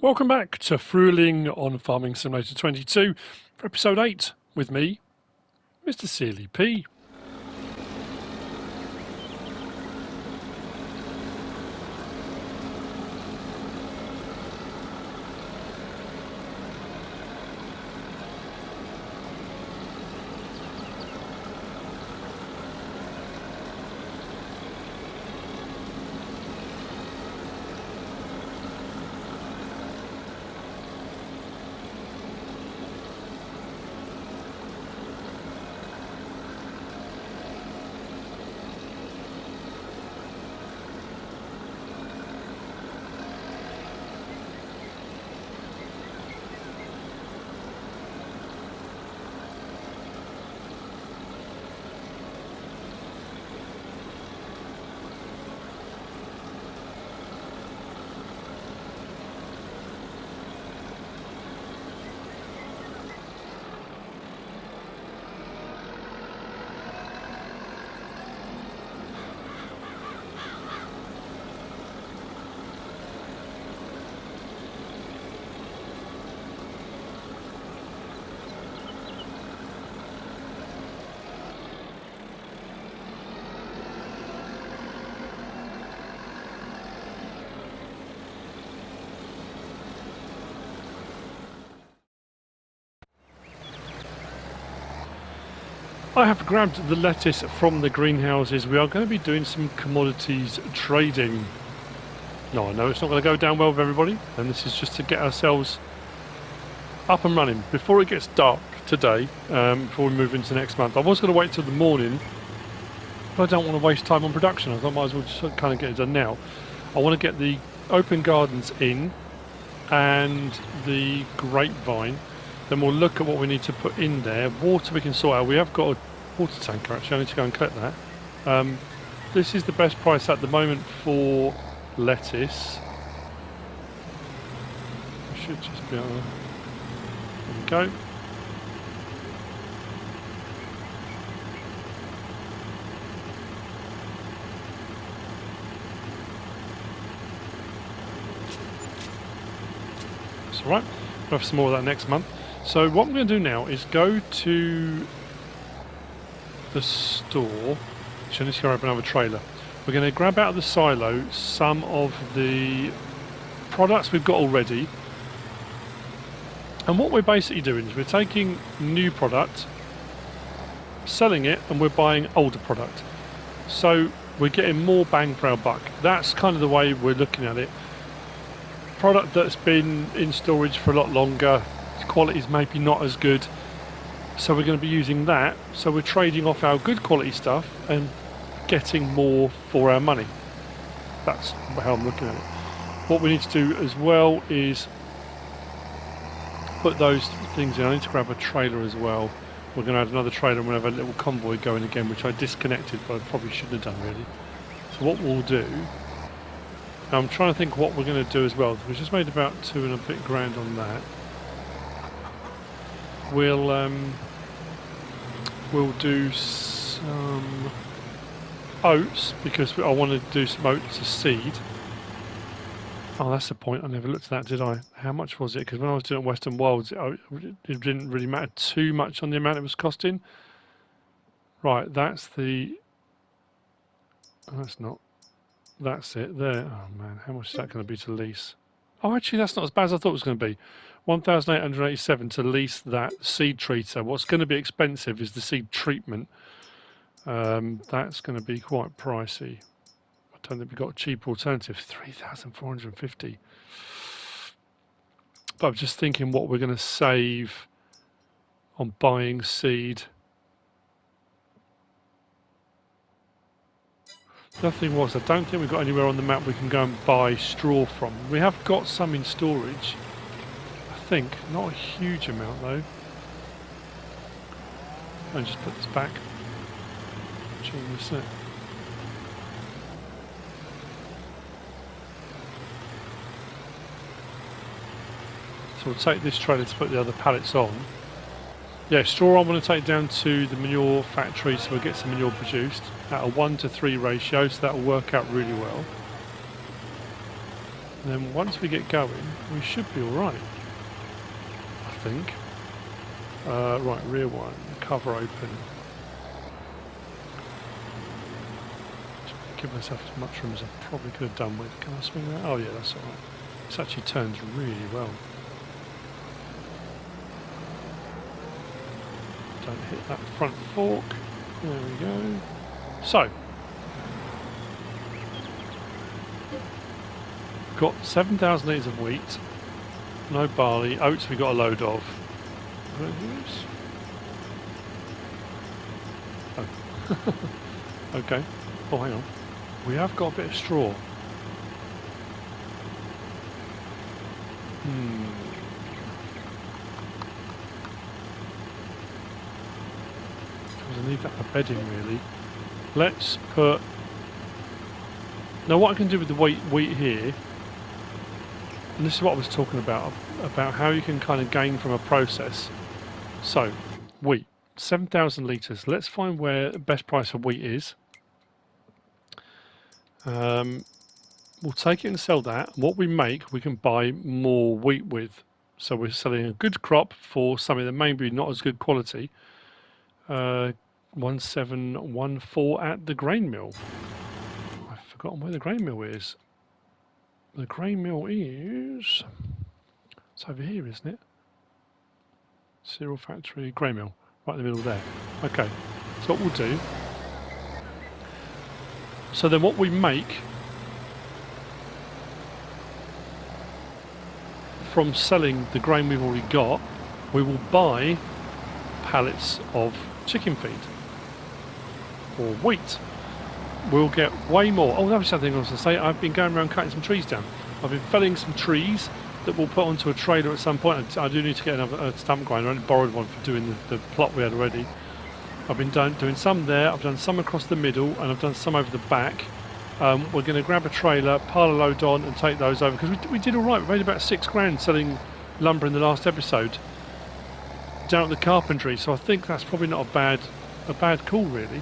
Welcome back to Frühling on Farming Simulator 22 for episode 8 with me, MrSealyp. I have grabbed the lettuce from the greenhouses. We are going to be doing some commodities trading. No, I know it's not going to go down well with everybody, and this is just to get ourselves up and running before it gets dark today, before we move into next month. I was going to wait till the morning, but I don't want to waste time on production. I thought I might as well just kind of get it done now. I want to get the open gardens in and the grapevine. Then we'll look at what we need to put in there. Water we can sort out. We have got a water tanker actually. I need to go and collect that. This is the best price at the moment for lettuce. I should just be able to... There we go. That's alright. We'll have some more of that next month. So what I'm going to do now is go to the store. Actually, let's go open another trailer. We're going to grab out of the silo some of the products we've got already. And what we're basically doing is we're taking new product, selling it, and we're buying older product. So we're getting more bang for our buck. That's kind of the way we're looking at it. Product that's been in storage for a lot longer, quality is maybe not as good, so we're going to be using that. So we're trading off our good quality stuff and getting more for our money. That's how I'm looking at it. What we need to do as well is put those things in. I need to grab a trailer as well. We're going to add another trailer and we'll have a little convoy going again, which I disconnected, but I probably shouldn't have done really. So what we'll do, I'm trying to think what we're going to do as well. We just made about $2 and a bit grand on that. We'll do some oats because I want to do some oats to seed. Oh, that's the point. I never looked at that, did I? How much was it? Because when I was doing Western Wilds, it didn't really matter too much on the amount it was costing. Right, that's the... Oh, that's not... That's it there. Oh man, how much is that going to be to lease? Oh, actually, that's not as bad as I thought it was going to be. 1,887 to lease that seed treater. What's going to be expensive is the seed treatment. That's going to be quite pricey. I don't think we've got a cheaper alternative. 3,450. But I'm just thinking what we're going to save on buying seed. The other thing was, I don't think we've got anywhere on the map we can go and buy straw from. We have got some in storage. I think, not a huge amount though. And just put this back. Change this set. So we'll take this trailer to put the other pallets on. Yeah, straw I'm going to take down to the manure factory so we'll get some manure produced at a 1:3 ratio, so that will work out really well. And then once we get going, we should be alright, I think. Right, rear one, cover open. Give myself as much room as I probably could have done with. Can I swing that? Oh yeah, that's alright. This actually turns really well. Don't hit that front fork. There we go. So, got 7,000 litres of wheat, no barley, oats we got a load of. Oh. Okay. Oh, hang on. We have got a bit of straw. Because I need that for bedding, really. Let's put... Now what I can do with the wheat here, and this is what I was talking about how you can kind of gain from a process. So, wheat, 7,000 litres. Let's find where the best price for wheat is. We'll take it and sell that. What we make, we can buy more wheat with. So we're selling a good crop for something that may be not as good quality. 1714 at the grain mill. I've forgotten where the grain mill is. The grain mill is... It's over here, isn't it? Cereal factory, grain mill. Right in the middle there. Okay, so what we'll do... So then what we make... from selling the grain we've already got, we will buy pallets of chicken feed or wheat. We'll get way more. Oh, that was something I was going to say. I've been going around cutting some trees down. I've been felling some trees that we'll put onto a trailer at some point. I do need to get another stump grinder. I borrowed one for doing the plot we had already. I've been doing some there. I've done some across the middle, and I've done some over the back. We're going to grab a trailer, pile a load on, and take those over because we did all right. We made about £6 selling lumber in the last episode down at the carpentry. So I think that's probably not a bad call, really.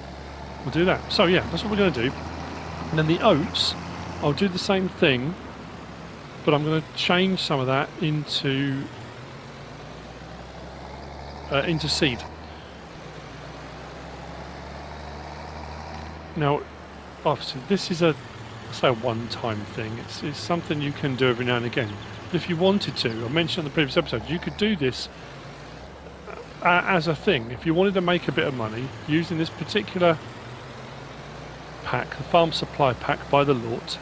We'll do that. So yeah, that's what we're going to do. And then the oats, I'll do the same thing, but I'm going to change some of that into seed. Now, obviously, this is a one-time thing. It's something you can do every now and again. But if you wanted to, I mentioned in the previous episode, you could do this as a thing. If you wanted to make a bit of money using this particular pack, the farm supply pack by the lot,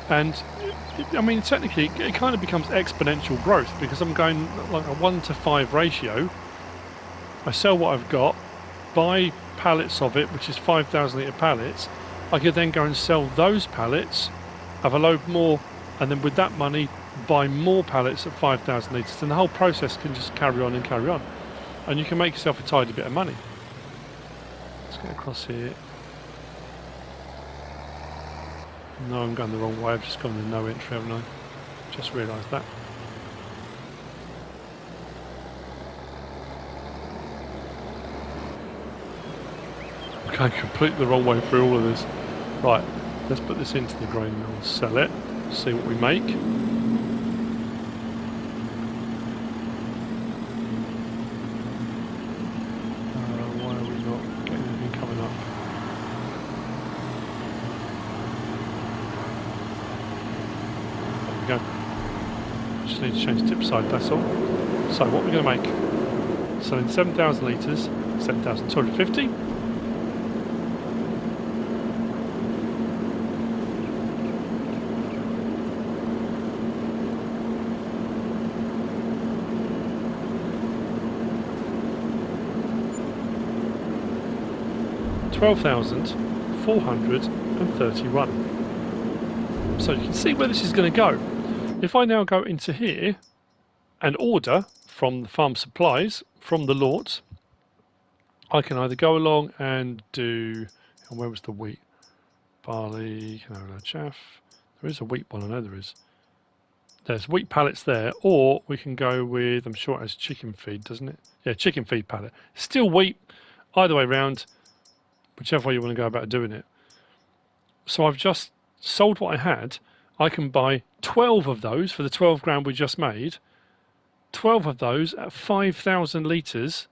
and I mean technically it kind of becomes exponential growth because I'm going like a 1:5 ratio. I sell what I've got, buy pallets of it, which is 5,000 litre pallets. I could then go and sell those pallets, have a load more, and then with that money buy more pallets at 5,000 litres, and the whole process can just carry on and carry on, and you can make yourself a tidy bit of money. Let's get across here. No, I'm going the wrong way. I've just gone to no entry, haven't I? Just realised that. I'm going completely the wrong way through all of this. Right, let's put this into the grain mill, sell it, see what we make. Why are we not getting anything coming up? There we go. Just need to change tip side, that's all. So what we're going to make, selling 7,000 litres, 7,250. $12,431. So you can see where this is going to go. If I now go into here and order from the farm supplies, from the lot, I can either go along and do, and where was the wheat? Barley, canola, chaff. There is a wheat one, I know there is. There's wheat pallets there, or we can go with, I'm sure it has chicken feed, doesn't it? Yeah, chicken feed pallet. Still wheat, either way round. Whichever way you want to go about doing it. So I've just sold what I had. I can buy 12 of those for the 12 grand we just made. 12 of those at 5,000 litres,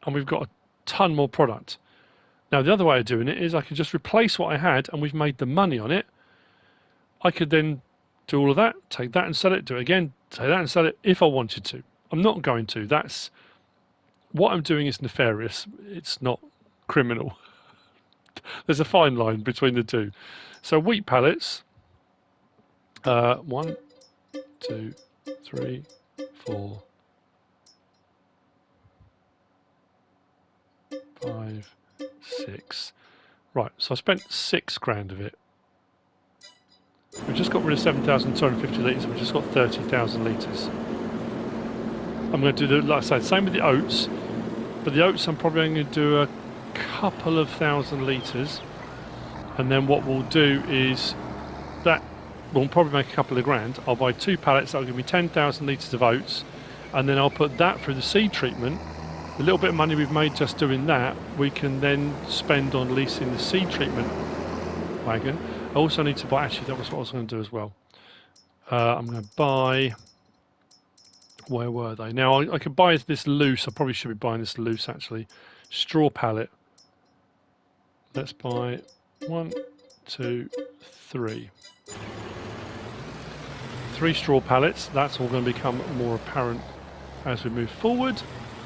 and we've got a ton more product. Now, the other way of doing it is I could just replace what I had, and we've made the money on it. I could then do all of that, take that and sell it, do it again, take that and sell it if I wanted to. I'm not going to. That's what I'm doing is nefarious. It's not criminal. There's a fine line between the two. So wheat pallets, 1, 2, 3, 4, 5, 6. Right, so I spent 6 grand of it. We've just got rid of 7,250 litres, we've just got 30,000 litres. I'm going to do, like I said, same with the oats, but the oats I'm probably going to do a couple of thousand litres, and then what we'll do is that we'll probably make a couple of grand. I'll buy 2 pallets, that'll give me 10,000 litres of oats, and then I'll put that through the seed treatment. The little bit of money we've made just doing that, we can then spend on leasing the seed treatment wagon. I also need to buy, actually that was what I was going to do as well. I'm going to buy, where were they? Now I could buy this loose, I probably should be buying this loose actually. Straw pallet. Let's buy 1, 2, 3. 3 straw pallets, that's all going to become more apparent as we move forward.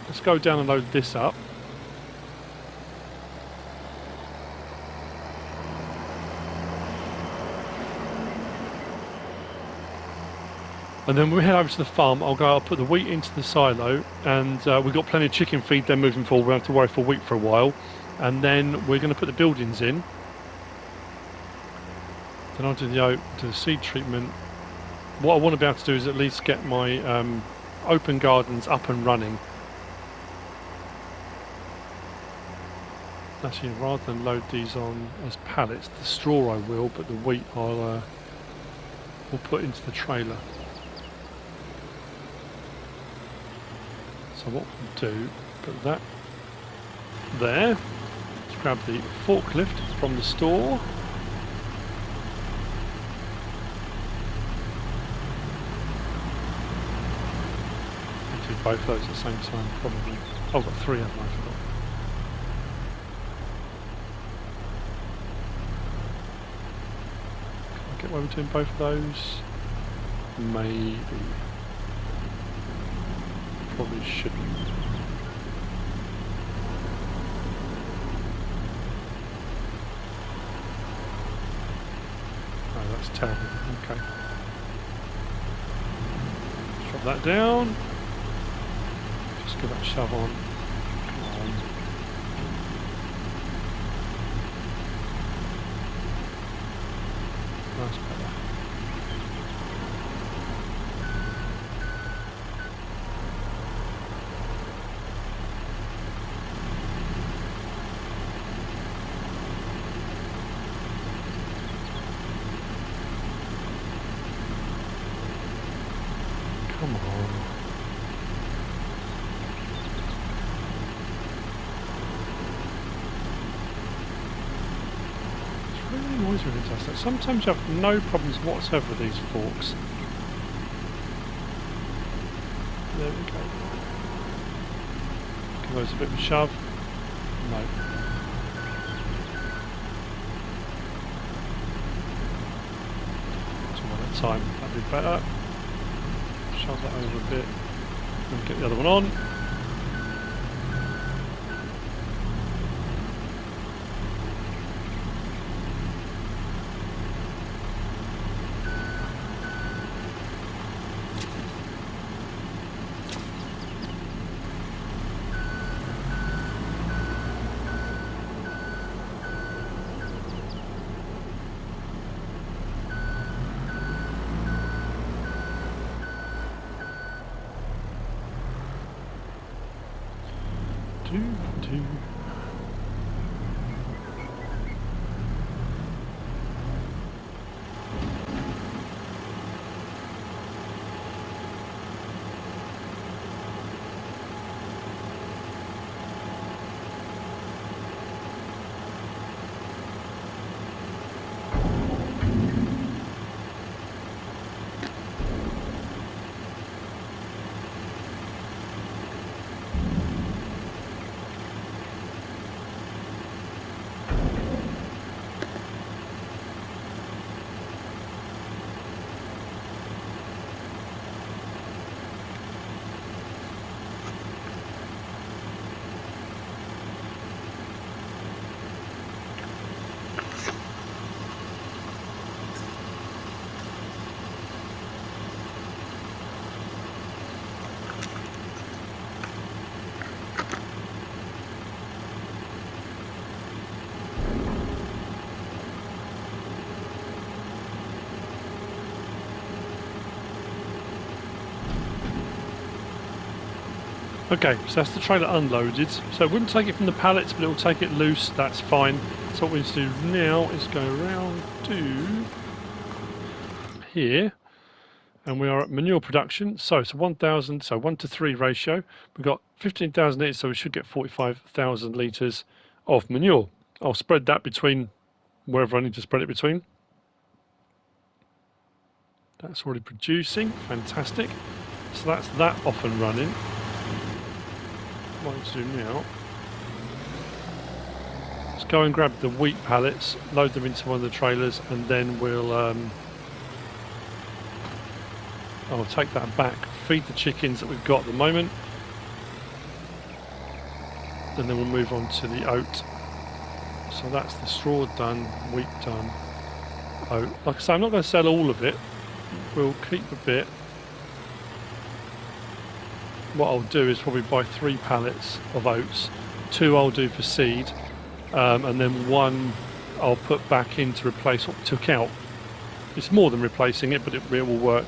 Let's go down and load this up. And then when we head over to the farm, I'll put the wheat into the silo, and we've got plenty of chicken feed then moving forward. We don't have to worry for wheat for a while. And then we're going to put the buildings in. Then I'll do the seed treatment. What I want to be able to do is at least get my open gardens up and running. Actually, rather than load these on as pallets, the straw I will, but the wheat we'll put into the trailer. So what we'll do, put that there. Let's grab the forklift from the store. I'll do both those at the same time, probably. Oh, I've got 3 of them, I forgot. Can I get away with doing both of those? Maybe. Probably shouldn't. Oh, that's terrible. Okay. Drop that down. Just get that shove on. Come on. That's better. Come on. It's really annoys me when it does that. Sometimes you have no problems whatsoever with these forks. There we go. Give those a bit of a shove. No. So one at a time, that'd be better. Shove that over a bit and get the other one on. Okay, so that's the trailer unloaded. So it wouldn't take it from the pallets, but it will take it loose. That's fine. So what we need to do now is go around to here, and we are at manure production. So it's 1,000, so 1:3 ratio. We've got 15,000 litres, so we should get 45,000 litres of manure. I'll spread that between wherever I need to spread it between. That's already producing. Fantastic. So that's that off and running. What I need to do now, let's go and grab the wheat pallets, load them into one of the trailers, and then we'll I'll take that back, feed the chickens that we've got at the moment, and then we'll move on to the oat. So that's the straw done, wheat done, oat. Like I say, I'm not going to sell all of it. We'll keep a bit. What I'll do is probably buy 3 pallets of oats. 2 I'll do for seed, and then 1 I'll put back in to replace what we took out. It's more than replacing it, but it will work.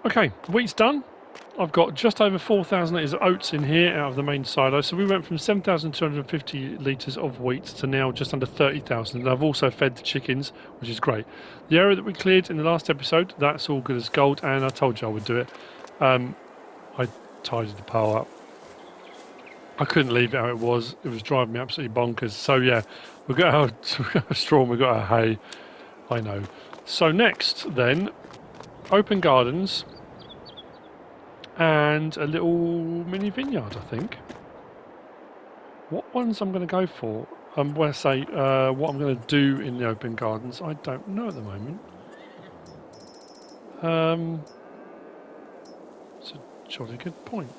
Okay, wheat's done. I've got just over 4,000 litres of oats in here out of the main silo. So we went from 7,250 litres of wheat to now just under 30,000. And I've also fed the chickens, which is great. The area that we cleared in the last episode, that's all good as gold. And I told you I would do it. I tidied the pile up. I couldn't leave it how it was. It was driving me absolutely bonkers. So yeah, we've got our straw and we've got our hay. I know. So next then, open gardens. And a little mini vineyard, I think. What ones I'm going to go for? When I say what I'm going to do in the open gardens, I don't know at the moment. It's a jolly good point.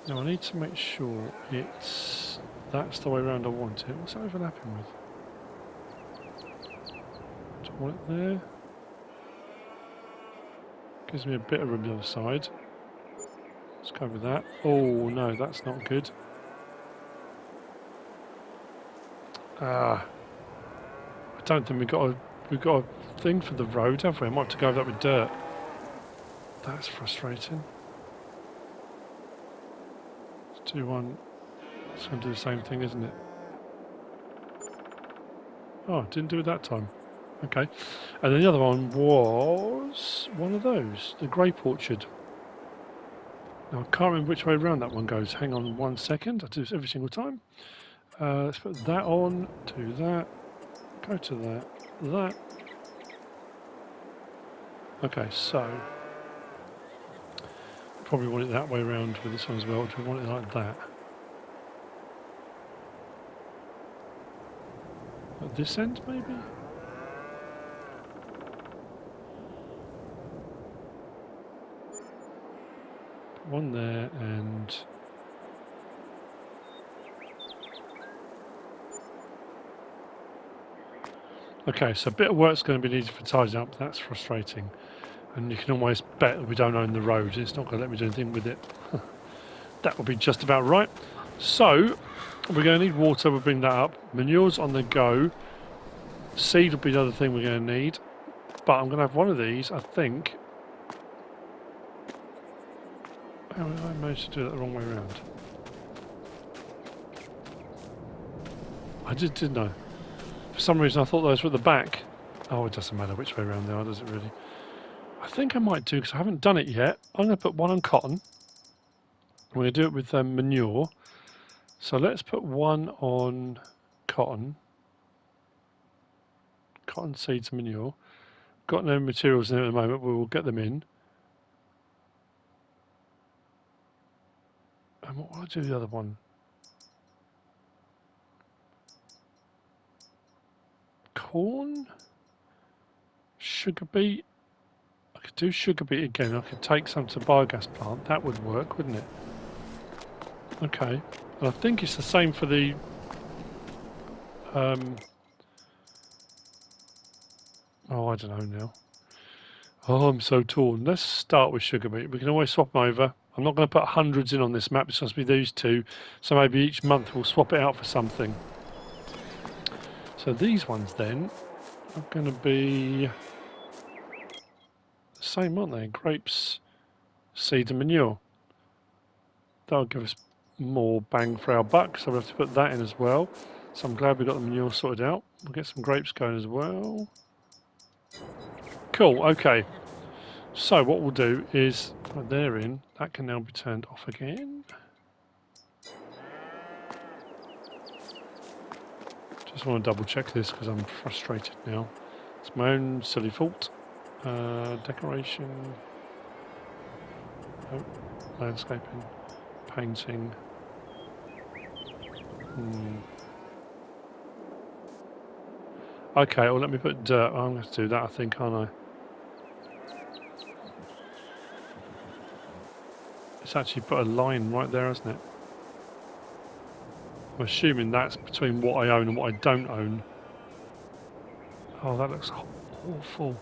Now I need to make sure that's the way around I want it. What's it overlapping with? Do I want it there? Gives me a bit of room on the other side. Let's go with that. Oh no, that's not good. I don't think we've got a thing for the road, have we? I might have to go over that with dirt. That's frustrating. Let's do one. It's going to do the same thing, isn't it? Oh, didn't do it that time. Okay. And then the other one was one of those, the Grape Orchard. Now, I can't remember which way around that one goes. Hang on 1 second. I do this every single time. Let's put that on, do that, go to that. Okay, so probably want it that way around with this one as well. Do we want it like that? At this end, maybe? One there and Okay, so a bit of work's going to be needed for tidying up. That's frustrating. And you can almost bet that we don't own the road. It's not going to let me do anything with it. That will be just about right. So, we're going to need water. We'll bring that up. Manure's on the go. Seed will be the other thing we're going to need. But I'm going to have one of these, I think. How did I manage to do that the wrong way around? I didn't I? For some reason I thought those were at the back. Oh, it doesn't matter which way around they are, does it really? I think I might do, because I haven't done it yet. I'm going to put one on cotton. I'm going to do it with manure. So let's put one on cotton. Cotton seeds and manure. Got no materials in it at the moment, but we'll get them in. And what will I do the other one? Corn? Sugar beet? I could do sugar beet again. I could take some to biogas plant. That would work, wouldn't it? Okay. And I think it's the same for the oh, I don't know now. Oh, I'm so torn. Let's start with sugar beet. We can always swap them over. I'm not going to put hundreds in on this map. It's supposed to be these two. So maybe each month we'll swap it out for something. So these ones then are going to be the same, aren't they? Grapes, seed and manure. That'll give us more bang for our buck. So we'll have to put that in as well. So I'm glad we got the manure sorted out. We'll get some grapes going as well. Cool, okay. So what we'll do is, put they're in, that can now be turned off again. Just want to double check this because I'm frustrated now. It's my own silly fault. Decoration. Oh, landscaping. Painting. Okay, well let me put dirt. I'm going to do that I think, aren't I? It's actually put a line right there, hasn't it? I'm assuming that's between what I own and what I don't own. Oh, that looks awful.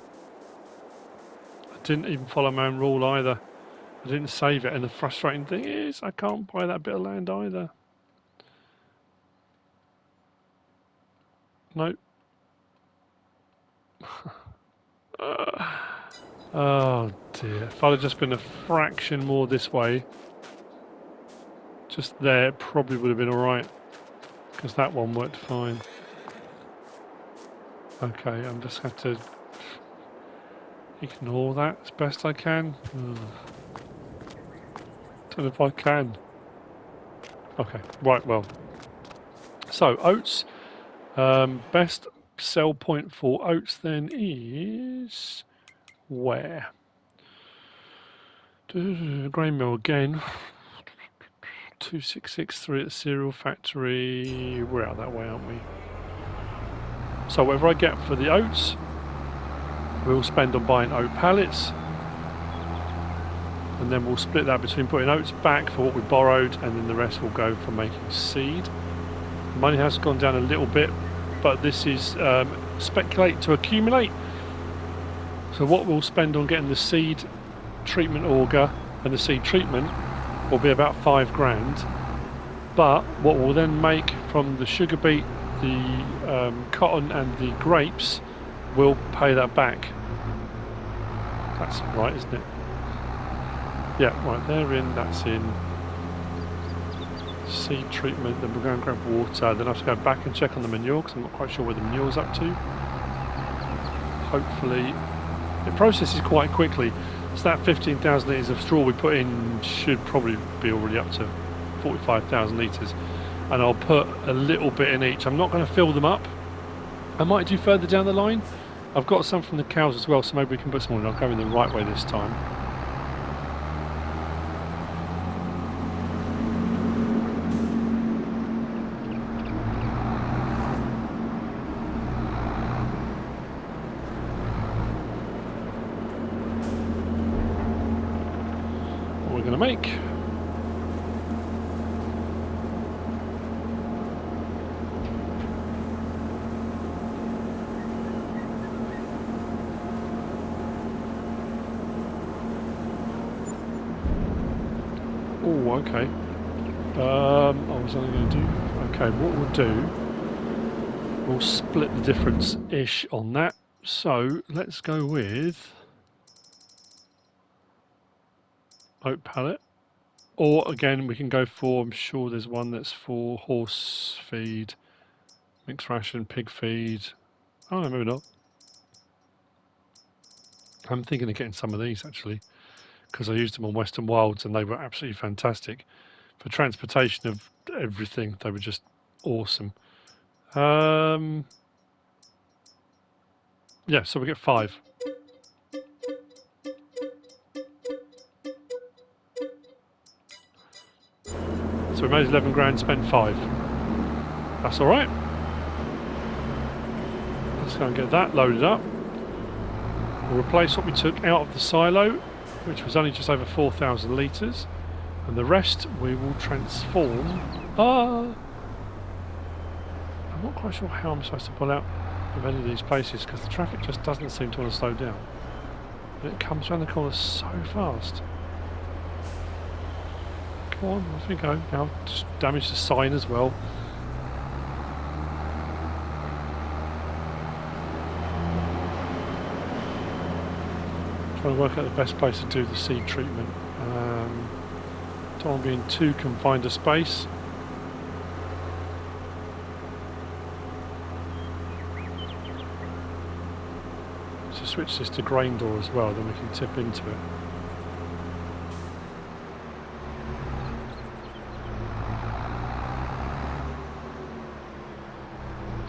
I didn't even follow my own rule either. I didn't save it, and the frustrating thing is I can't buy that bit of land either. Nope. Oh dear. If I'd have just been a fraction more this way, just there, it probably would have been alright. Because that one worked fine. Okay, I'm just going to ignore that as best I can. Don't know if I can. Okay, right, well. So, oats. Best sell point for oats then is... where? Grain mill again. 2663 at the cereal factory. We're out that way, aren't we? So whatever I get for the oats, we'll spend on buying oat pallets. And then we'll split that between putting oats back for what we borrowed, and then the rest will go for making seed. Money has gone down a little bit, but this is speculate to accumulate. So what we'll spend on getting the seed treatment auger and the seed treatment will be about 5 grand. But what we'll then make from the sugar beet, the cotton and the grapes will pay that back. That's right, isn't it? Yeah, right, they're in, that's in. Seed treatment, then we'll go and grab water, then I have to go back and check on the manure because I'm not quite sure where the manure's up to. Hopefully, it processes quite quickly, so that 15,000 litres of straw we put in should probably be already up to 45,000 litres, and I'll put a little bit in each. I'm not going to fill them up. I might do further down the line. I've got some from the cows as well, so maybe we can put some in. I'll go in the right way this time. Make. Oh, okay. I was only going to do... Okay, what we'll do... We'll split the difference-ish on that. So, let's go with... oat pallet. Or, again, we can go for... I'm sure there's one that's for horse feed, mixed ration, pig feed. Oh, no, maybe not. I'm thinking of getting some of these, actually, because I used them on Western Wilds and they were absolutely fantastic. For transportation of everything, they were just awesome. Yeah, so we get 5. So we made 11 grand, spent 5. That's all right. Let's go and get that loaded up. We'll replace what we took out of the silo, which was only just over 4,000 litres, and the rest we will transform. I'm not quite sure how I'm supposed to pull out of any of these places because the traffic just doesn't seem to want to slow down. And it comes around the corner so fast. Come on, off we go. Now, just damage the sign as well. Trying to work out the best place to do the seed treatment. Don't want to be in too confined a space. So switch this to grain door as well, then we can tip into it.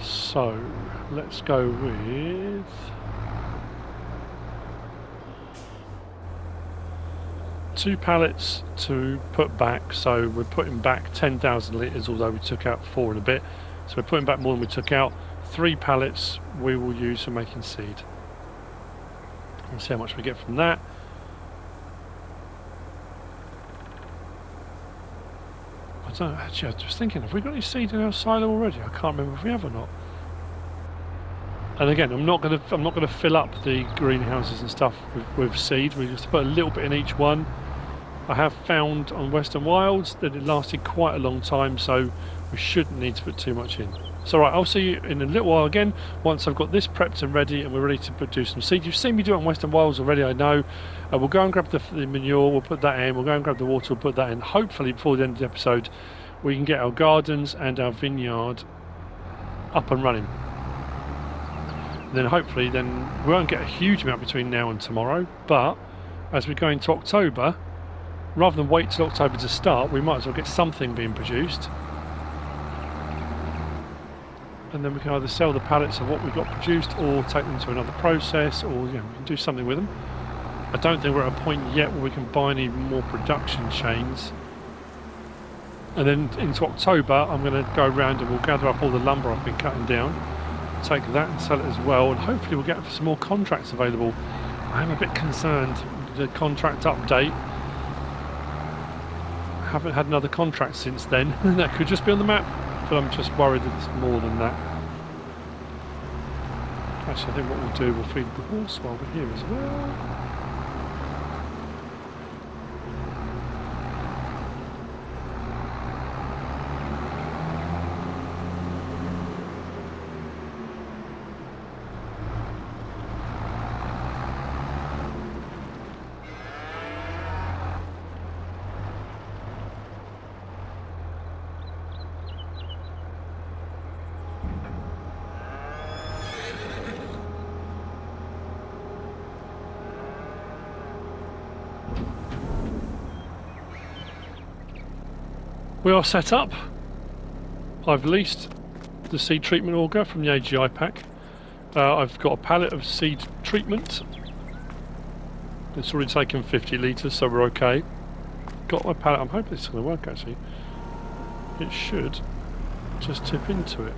So let's go with 2 pallets to put back. So we're putting back 10,000 litres, although we took out 4 and a bit. So we're putting back more than we took out. 3 pallets we will use for making seed. Let's see how much we get from that. I don't know, actually I was just thinking, have we got any seed in our silo already? I can't remember if we have or not. And again, I'm not gonna fill up the greenhouses and stuff with seed. We just put a little bit in each one. I have found on Western Wilds that it lasted quite a long time, so we shouldn't need to put too much in. So right, I'll see you in a little while again once I've got this prepped and ready and we're ready to produce some seed. You've seen me do it on Western Wilds already, I know. We'll go and grab the manure, we'll put that in. We'll go and grab the water, we'll put that in. Hopefully before the end of the episode we can get our gardens and our vineyard up and running. Then hopefully we won't get a huge amount between now and tomorrow, but as we go into October, rather than wait till October to start, we might as well get something being produced, and then we can either sell the pallets of what we got produced or take them to another process, or we can do something with them. I don't think we're at a point yet where we can buy any more production chains. And then into October I'm going to go around and we'll gather up all the lumber I've been cutting down, take that and sell it as well, and hopefully we'll get some more contracts available. I am a bit concerned with the contract update. I haven't had another contract since then. That could just be on the map, but I'm just worried that it's more than that. Actually, I think what we'll do, we'll feed the horse while we're here as well. We are set up. I've leased the seed treatment auger from the AGI pack. I've got a pallet of seed treatment. It's already taken 50 litres, so we're okay. Got my pallet. I'm hoping it's going to work actually. It should just tip into it.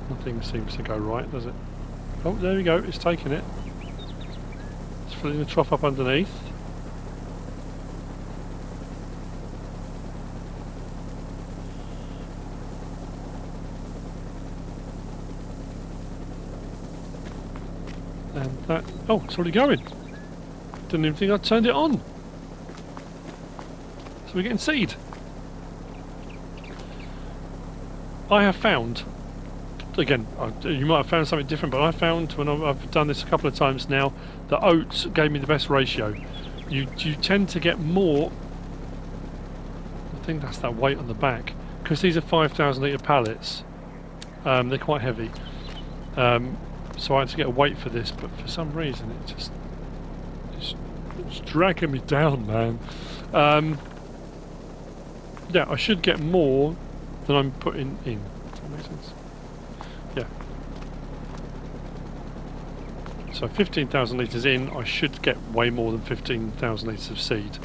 Nothing seems to go right, does it? Oh, there we go. It's taking it. It's filling the trough up underneath. And that, oh, it's already going. Didn't even think I turned it on. we're getting seed. I have found, again, you might have found something different, but I found when I've done this a couple of times now, that oats gave me the best ratio. You tend to get more, I think that's that weight on the back, because these are 5,000 litre pallets. They're quite heavy. So I had to get a weight for this, but for some reason it's dragging me down, man. Yeah, I should get more than I'm putting in. Does that make sense? Yeah. So 15,000 litres in, I should get way more than 15,000 litres of seed.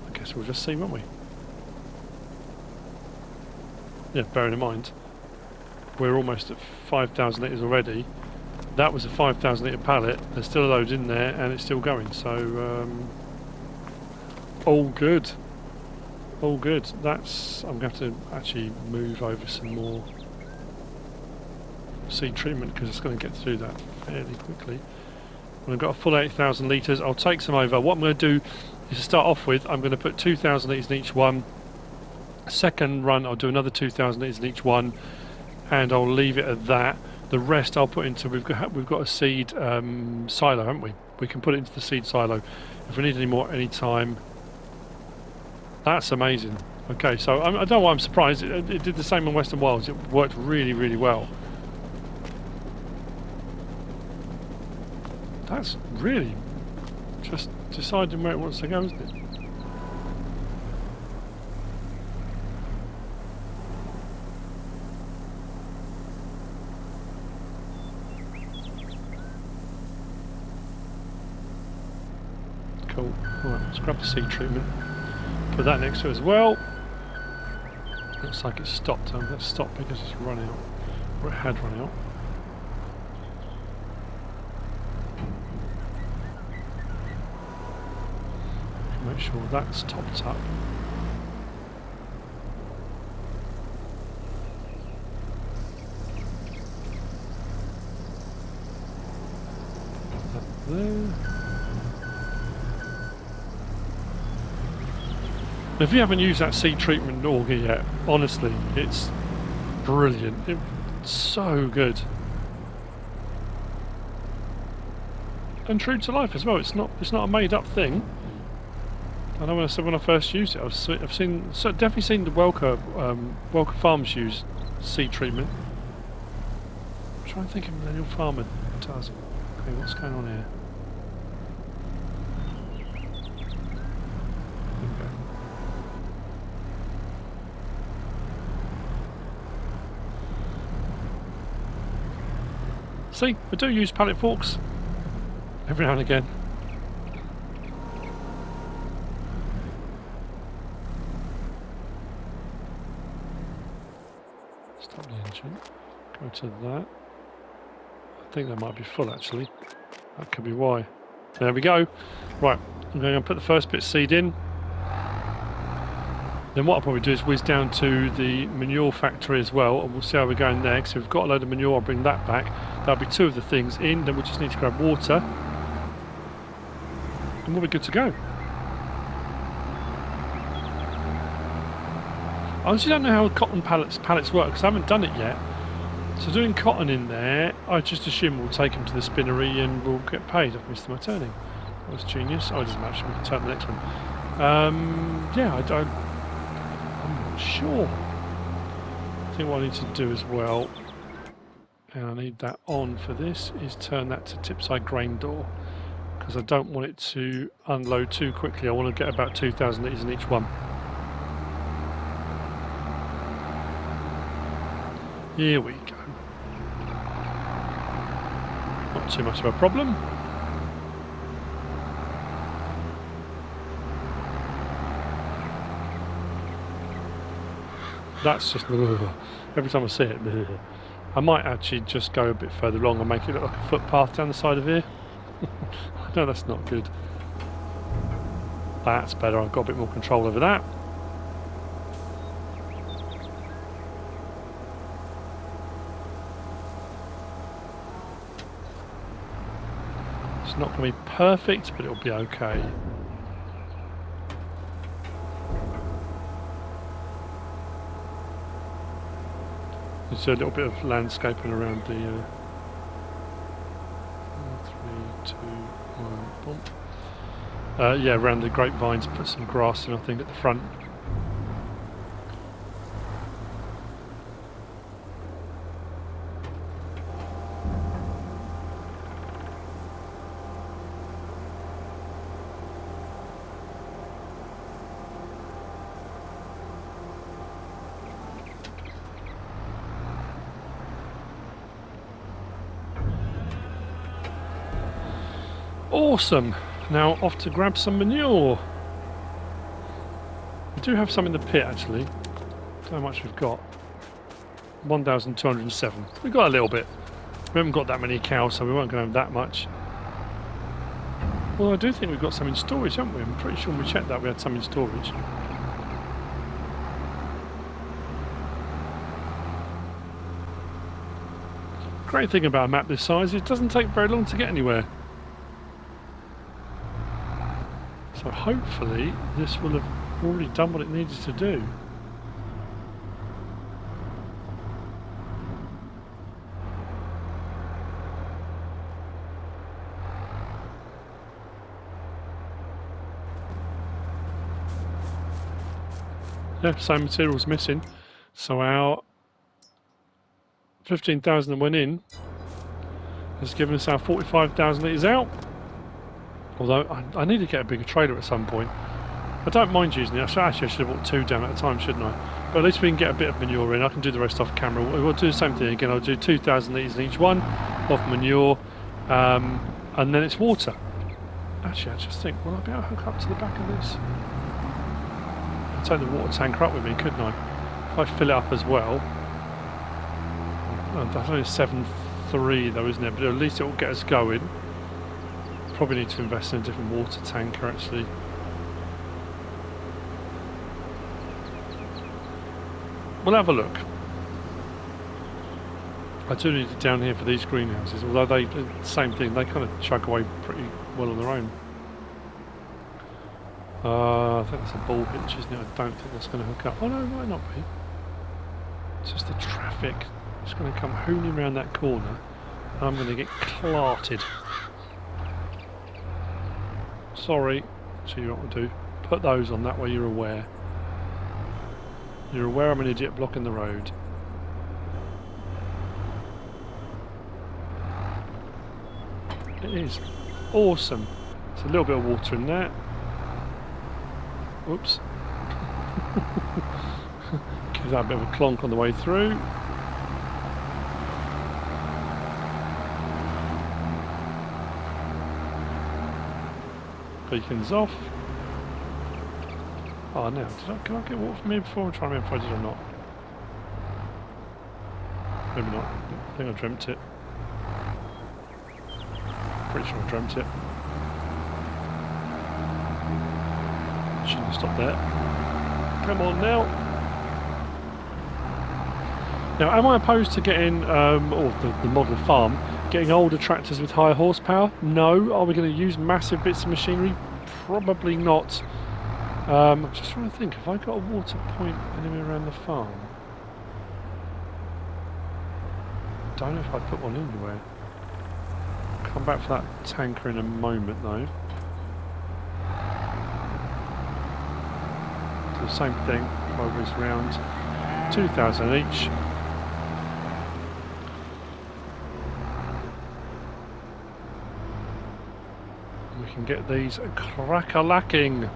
I guess we'll just see, won't we? Yeah, bearing in mind, we're almost at 5,000 litres already. That was a 5,000 litre pallet. There's still a load in there and it's still going. So, all good. All good. That's. I'm going to have to actually move over some more seed treatment because it's going to get through that fairly quickly. When I've got a full 8,000 litres, I'll take some over. What I'm going to do is to start off with, I'm going to put 2,000 litres in each one. Second run, I'll do another 2,000 litres in each one, and I'll leave it at that. The rest I'll put into. We've got a seed silo, haven't we? We can put it into the seed silo if we need any more any time. That's amazing. Okay, so I don't know why I'm surprised. It did the same in Western Wilds. It worked really, really well. That's really just deciding where it wants to go, isn't it? Cool. Alright, let's grab the seed treatment. Put that next to it as well. Looks like it's stopped. Let's stop because it's run out. Or it had run out. Make sure that's topped up. Put that there. If you haven't used that seed treatment auger yet, honestly, it's brilliant. It's so good. And true to life as well. It's not a made up thing. I know when I said when I first used it, I've definitely seen the Welker Farms use seed treatment. I'm trying to think of a little farmer does. Okay, what's going on here? See, I do use pallet forks every now and again. Stop the engine. Go to that. I think that might be full actually. That could be why. There we go. Right, I'm going to put the first bit of seed in. Then what I'll probably do is whiz down to the manure factory as well, and we'll see how we're going there. So we've got a load of manure, I'll bring that back. That'll be two of the things in, then we just need to grab water. And we'll be good to go. I honestly don't know how cotton pallets work, because I haven't done it yet. So doing cotton in there, I just assume we'll take them to the spinnery and we'll get paid. I've missed my turning. That was genius. Oh, it doesn't matter, we can turn the next one. Yeah, I'm not sure. I think what I need to do as well, and I need that on for this, is turn that to tipside grain door, because I don't want it to unload too quickly. I want to get about 2,000 litres in each one. Here we go. Not too much of a problem. That's just every time I see it. I might actually just go a bit further along and make it look like a footpath down the side of here. No, that's not good. That's better. I've got a bit more control over that. It's not going to be perfect, but it'll be okay. It's a little bit of landscaping around the 3, 2, 1, boom. Yeah, around the grapevines, put some grass in, I think, at the front. Awesome! Now off to grab some manure. We do have some in the pit actually. Don't know how much we've got. 1,207. We've got a little bit. We haven't got that many cows, so we won't going to have that much. Well, I do think we've got some in storage, haven't we? I'm pretty sure when we checked that we had some in storage. Great thing about a map this size, it doesn't take very long to get anywhere. So hopefully this will have already done what it needed to do. Yeah, same materials missing. So our 15,000 that went in has given us our 45,000 litres out. Although I need to get a bigger trailer at some point. I don't mind using it. Actually, I should have bought 2 down at a time, shouldn't I? But at least we can get a bit of manure in. I can do the rest off camera. We'll do the same thing again. I'll do 2,000 litres in each one of manure, and then it's water. Actually, I just think, will I be able to hook up to the back of this? I'll take the water tanker up with me, couldn't I? If I fill it up as well. Oh, that's only 7.3 though, isn't it? But at least it will get us going. Probably need to invest in a different water tanker actually. We'll have a look. I do need it down here for these greenhouses, although they, same thing, they kind of chug away pretty well on their own. I think that's a ball hitch, isn't it? I don't think that's going to hook up. Oh no, it might not be. It's just the traffic. It's going to come hooning around that corner and I'm going to get clarted. Sorry. So you know what to do. Put those on, that way you're aware. You're aware I'm an idiot blocking the road. It is awesome. There's a little bit of water in there. Oops. Give that a bit of a clonk on the way through. Beacons off. Oh, now, can I get water from here before? I'm trying to remember if I did or not. Maybe not. I think I dreamt it. Pretty sure I dreamt it. Shouldn't have stopped there. Come on now. Now, am I opposed to getting, or the model farm, getting older tractors with higher horsepower? No. Are we going to use massive bits of machinery? Probably not. I'm just trying to think, have I got a water point anywhere around the farm? I don't know if I put one anywhere. Come back for that tanker in a moment though. Do the same thing, always round 2,000 each. We can get these crack-a-lacking.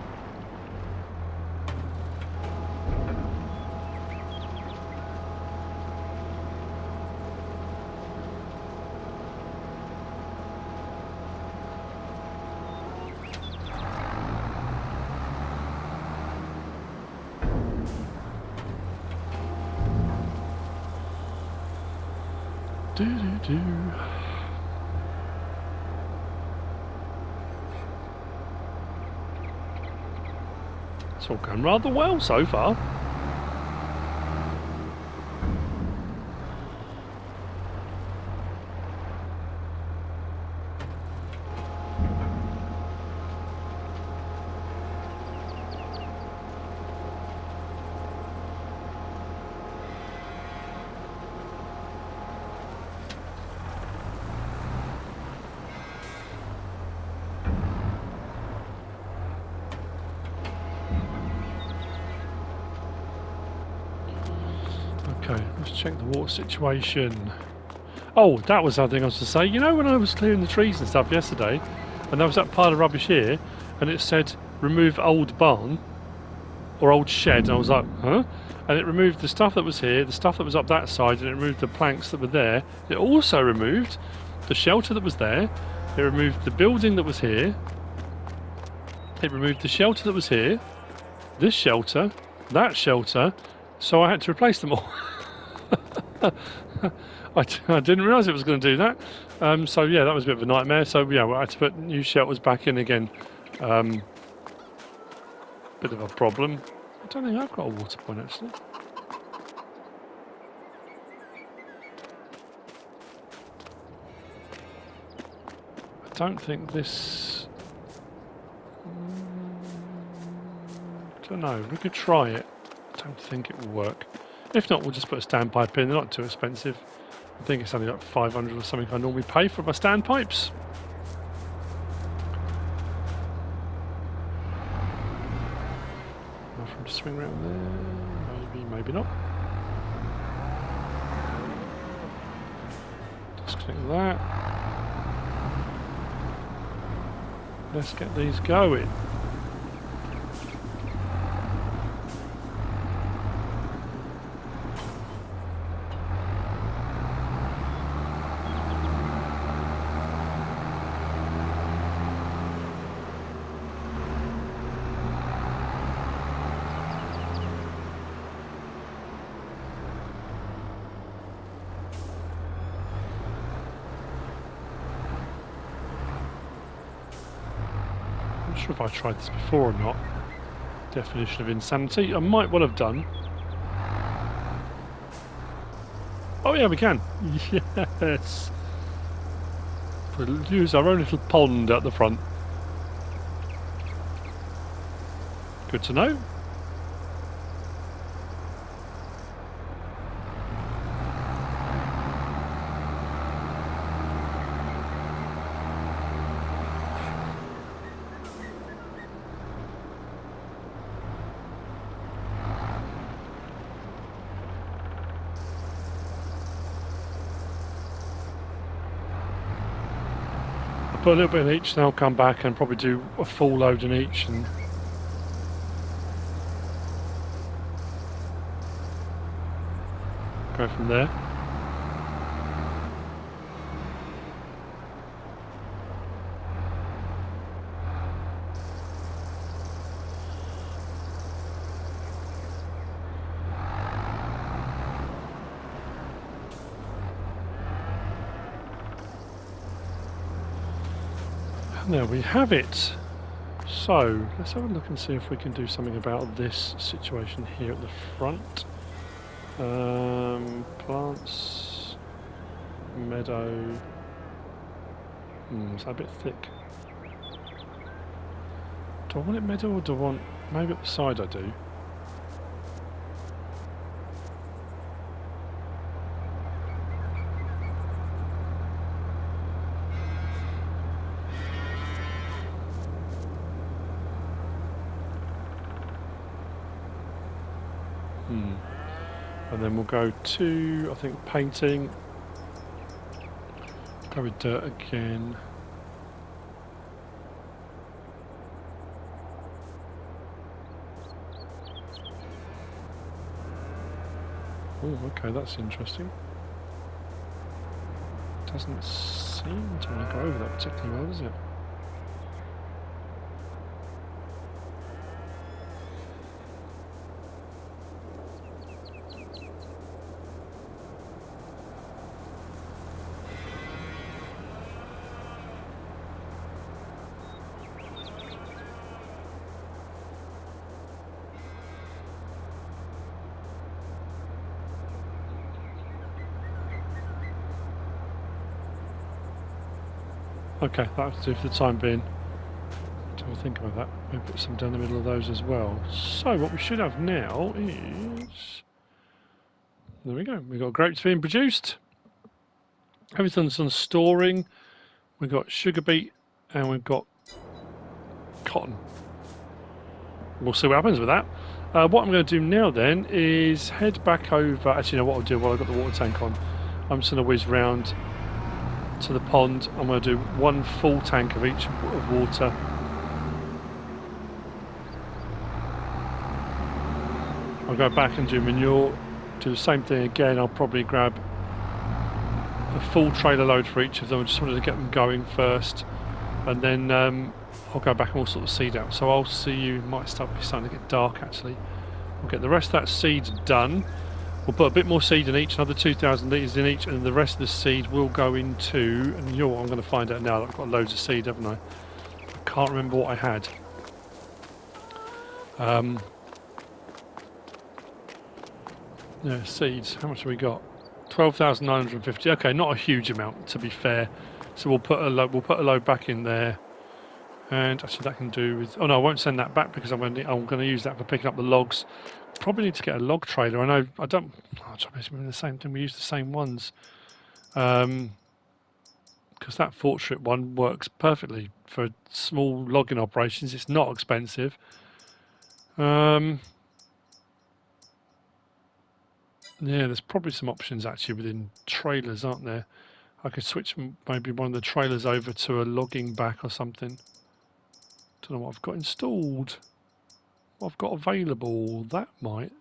Do-do-do. It's all going rather well so far. Okay, let's check the water situation. Oh, that was the other thing I was to say. You know when I was clearing the trees and stuff yesterday, and there was that pile of rubbish here, and it said, remove old barn, or old shed, and I was like, huh? And it removed the stuff that was here, the stuff that was up that side, and it removed the planks that were there. It also removed the shelter that was there. It removed the building that was here. It removed the shelter that was here, this shelter, that shelter, so I had to replace them all. I didn't realise it was going to do that. So yeah, that was a bit of a nightmare. So yeah, I had to put new shelters back in again. Bit of a problem. I don't think I've got a water point actually. I don't think this... I don't know, we could try it. I don't think it will work. If not, we'll just put a standpipe in. They're not too expensive. I think it's only like 500 or something I normally pay for my standpipes. Nothing to swing around there. Maybe, maybe not. Disconnect that. Let's get these going. I'm not sure if I tried this before or not. Definition of insanity. I might well have done. Oh yeah, we can. Yes. We'll use our own little pond at the front. Good to know. Put a little bit in each, and I'll come back and probably do a full load in each and go from there. And there we have it. So let's have a look and see if we can do something about this situation here at the front. Plants, meadow. Is that a bit thick? Do I want it meadow or do I want... maybe up the side I do. And then we'll go to, I think, painting. Go with dirt again. Oh, okay, that's interesting. Doesn't seem to want to go over that particularly well, does it? Okay, that'll do for the time being. Have a think about that. Maybe put some down the middle of those as well. So what we should have now is... there we go. We've got grapes being produced. Everything's on storing. We've got sugar beet and we've got cotton. We'll see what happens with that. What I'm going to do now then is head back over. Actually, you know what I'll do while I've got the water tank on? I'm just going to whiz round to the pond. I'm going to do one full tank of each of water. I'll go back and do manure, do the same thing again. I'll probably grab a full trailer load for each of them. I just wanted to get them going first, and then I'll go back and we'll sort the seed out. So I'll see you, might be starting to get dark actually. We'll get the rest of that seed done. We'll put a bit more seed in each, another 2,000 litres in each, and the rest of the seed will go into, and you know what, I'm going to find out now that I've got loads of seed, haven't I? I can't remember what I had. Yeah, seeds. How much have we got? 12,950. Okay, not a huge amount to be fair. So we'll put a load back in there, and actually that can do with. Oh no, I won't send that back because I'm going to use that for picking up the logs. Probably need to get a log trailer. I know I don't. Oh, the same thing. We use the same ones. Because that Fort Strip one works perfectly for small logging operations. It's not expensive. Yeah, there's probably some options actually within trailers, aren't there? I could switch maybe one of the trailers over to a logging back or something. Don't know what I've got installed. What I've got available. That might.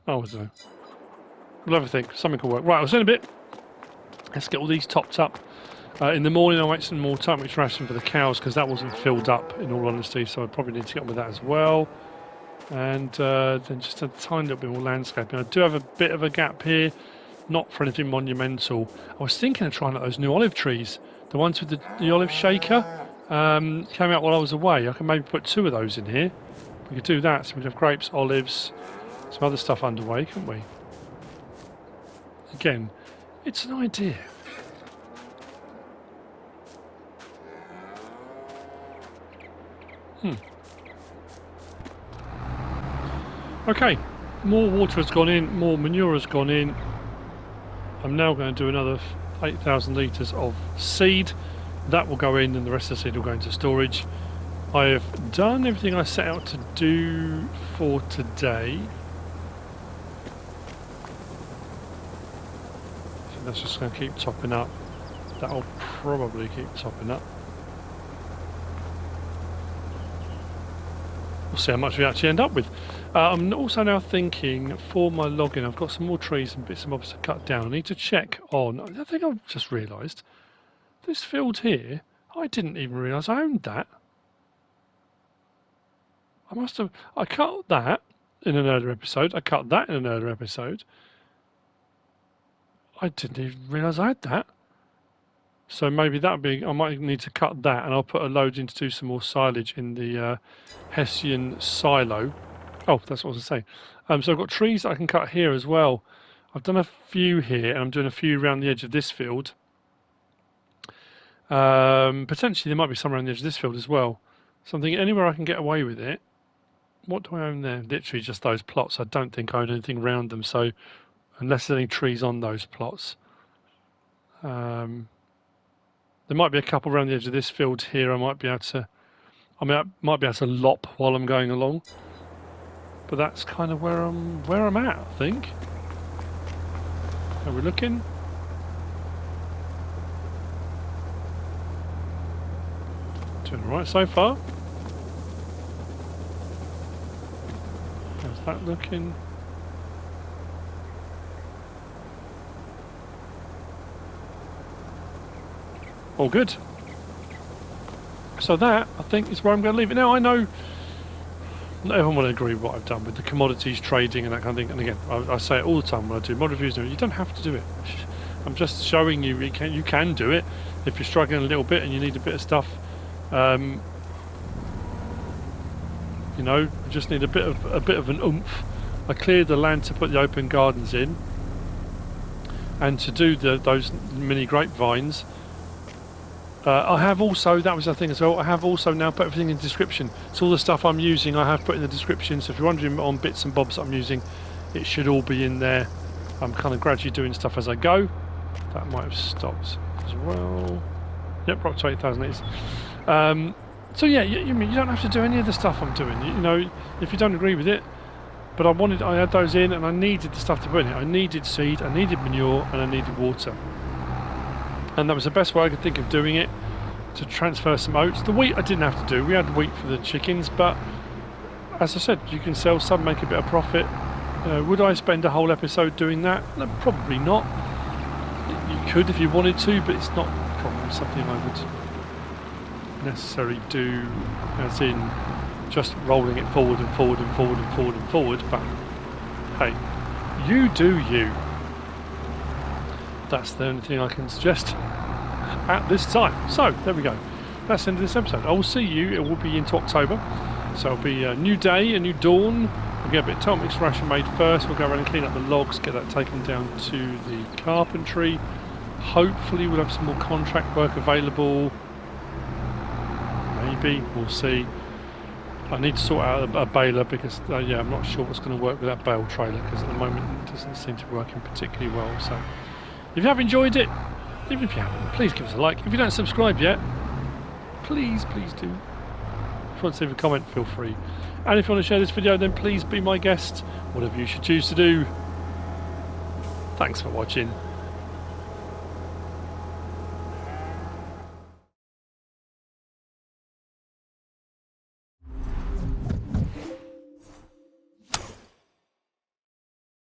Oh, I don't know. We'll have a think. Something will work. Right, I'll see you in a bit. Let's get all these topped up. In the morning, I'll make some more turmeric ration for the cows because that wasn't filled up, in all honesty. So I probably need to get on with that as well. And then just a tiny little bit more landscaping. I do have a bit of a gap here, not for anything monumental. I was thinking of trying out those new olive trees, the ones with the olive shaker. Came out while I was away. I can maybe put 2 of those in here. We could do that. So we'd have grapes, olives, some other stuff underway, couldn't we? Again, it's an idea. Okay, more water has gone in, more manure has gone in. I'm now going to do another 8,000 litres of seed. That will go in and the rest of the seed will go into storage. I have done everything I set out to do for today. So that's just going to keep topping up. That'll probably keep topping up. We'll see how much we actually end up with. I'm also now thinking for my logging, I've got some more trees and bits and bobs to cut down. I need to check on, I think I've just realised, this field here, I didn't even realise I owned that. I cut that in an earlier episode, I cut that in an earlier episode. I didn't even realise I had that. So maybe that would be, I might need to cut that and I'll put a load in to do some more silage in the Hessian silo. Oh, that's what I was going to say. So I've got trees that I can cut here as well. I've done a few here and I'm doing a few around the edge of this field. Potentially there might be some around the edge of this field as well. So I'm thinking anywhere I can get away with it. What do I own there? Literally just those plots. I don't think I own anything around them. So unless there's any trees on those plots. There might be a couple around the edge of this field here. I might be able to lop while I'm going along. But that's kind of where I'm at, I think. Are we looking? Doing all right so far. How's that looking? All good. So that, I think, is where I'm going to leave it. Now, I know not everyone will agree with what I've done with the commodities trading and that kind of thing. And again, I say it all the time when I do mod reviews. You don't have to do it. I'm just showing you you can do it if you're struggling a little bit and you need a bit of stuff. You know, you just need a bit of an oomph. I cleared the land to put the open gardens in, and to do those mini grapevines. I have also, that was the thing as well, I have also now put everything in the description. So all the stuff I'm using I have put in the description, so if you're wondering on bits and bobs that I'm using, it should all be in there. I'm kind of gradually doing stuff as I go. That might have stopped as well. Yep, right to 8,000 litres. So yeah, you mean you don't have to do any of the stuff I'm doing. You know, if you don't agree with it, but I had those in, and I needed the stuff to put in it. I needed seed, I needed manure, and I needed water. And that was the best way I could think of doing it, to transfer some oats. The wheat I didn't have to do. We had wheat for the chickens, but as I said, you can sell some, make a bit of profit. Would I spend a whole episode doing that? No, probably not. You could if you wanted to, but it's not probably something I would necessarily do, as in just rolling it forward and forward and forward and forward and forward. But hey, you do you. That's the only thing I can suggest at this time. So there we go. That's the end of this episode. I will see you. It will be into October, so it'll be a new day, a new dawn. We'll get a bit of top mix ration made first. We'll go around and clean up the logs, get that taken down to the carpentry. Hopefully we'll have some more contract work available. Maybe, we'll see. I need to sort out a baler because yeah, I'm not sure what's going to work with that bale trailer, because at the moment it doesn't seem to be working particularly well. So if you have enjoyed it, even if you haven't, please give us a like. If you don't subscribe yet, please do. If you want to leave a comment, feel free. And if you want to share this video, then please be my guest, whatever you should choose to do. Thanks for watching.